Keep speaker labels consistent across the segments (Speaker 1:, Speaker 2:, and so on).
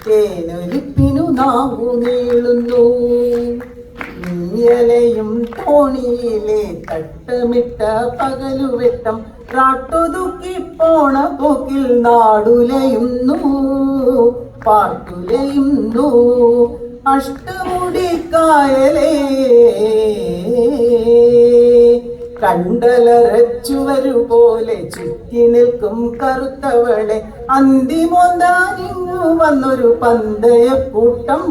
Speaker 1: തേനൊലിപ്പിനു നാവു നീളുന്നു, ഇലയും തോണിയിലെ തട്ടമിട്ട പകലുവെട്ടം കാട്ടുതുക്കി പോണ പോക്കിൽ നാടുലയുന്നു പാട്ടുലയുന്നു. അഷ്ടമുടിക്കായലേ കണ്ടലറച്ചുവരുപോലെ ചുറ്റി നിൽക്കും കറുത്തവളെ, അന്തിമൊന്നാനിങ്ങു വന്നൊരു പന്തയക്കൂട്ടം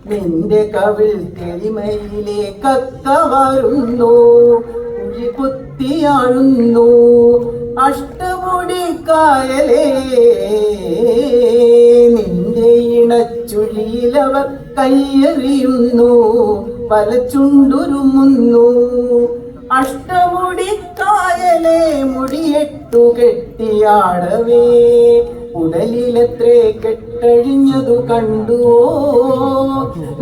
Speaker 1: നിന്റെ കവിൾ തെളിമയിലേക്കക്ക വരുന്നു, കുഴി കുത്തിയാഴുന്നു. അഷ്ടമുടിക്കായലേ നിന്റെ ഇണച്ചുഴിയിലവർ കയ്യെറിയുന്നു, പല ചുണ്ടുരുമുന്നു. അഷ്ടമുടിക്കായലേ മുടിയെട്ടു കെട്ടിയാടവേ, ഉടലിലെത്രേ കെട്ടഴിഞ്ഞതു കണ്ടുവോ,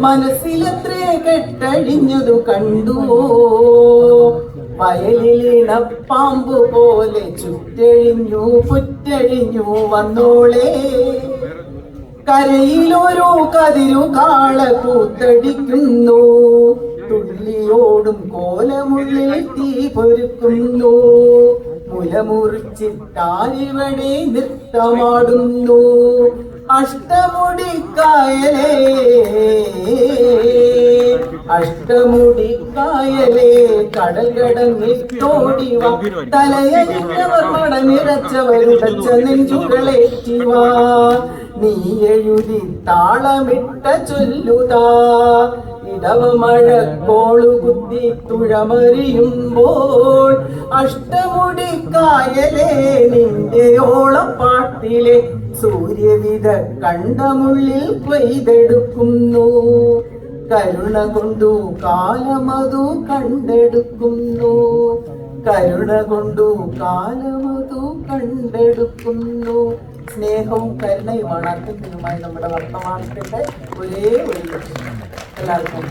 Speaker 1: മനസ്സിലെത്രേ കെട്ടഴിഞ്ഞതു കണ്ടുവോ. വയലിലിണപ്പാമ്പു പോലെ ചുറ്റഴിഞ്ഞു പുറ്റഴിഞ്ഞു വന്നോളേ, കരയിലൊരു കതിരു കാള കൂത്തടിക്കുന്നു, തുള്ളിയോടും കോലമുള്ളിൽ തീ പൊരുക്കുന്നു. മുലമുറിച്ചിട്ടാരിവടെ നൃത്തമാടുന്നു. അഷ്ടമുടിക്കായലേ അഷ്ടമുടിക്കായലേ കടൽ കടന്നിട്ടോടിവ, തലയഴിഞ്ഞവർ മടനിറച്ചവരുടച്ച നെഞ്ചുകളേറ്റിവ. നീ എഴുതി താളമിട്ട ചൊല്ലുതാ, ഇടവമഴക്കോളു കുത്തി തുഴമറിയുമ്പോൾ. അഷ്ടമുടിക്കായലേ നിന്റെ ഓളപ്പാട്ടിലെ സൂര്യവിധ കണ്ടമുള്ളിൽ കൊയ്തെടുക്കുന്നു, കരുണ കൊണ്ടു കാലമതു കണ്ടെടുക്കുന്നു, കരുണ കൊണ്ടു കാലമതു കണ്ടെടുക്കുന്നു. സ്നേഹവും കരുണയുമാണ് അത്യന്തികമായി നമ്മുടെ വർത്തമാനത്തിന്റെ ഒരേ ഒരു ലക്ഷ്യം. എല്ലാവർക്കും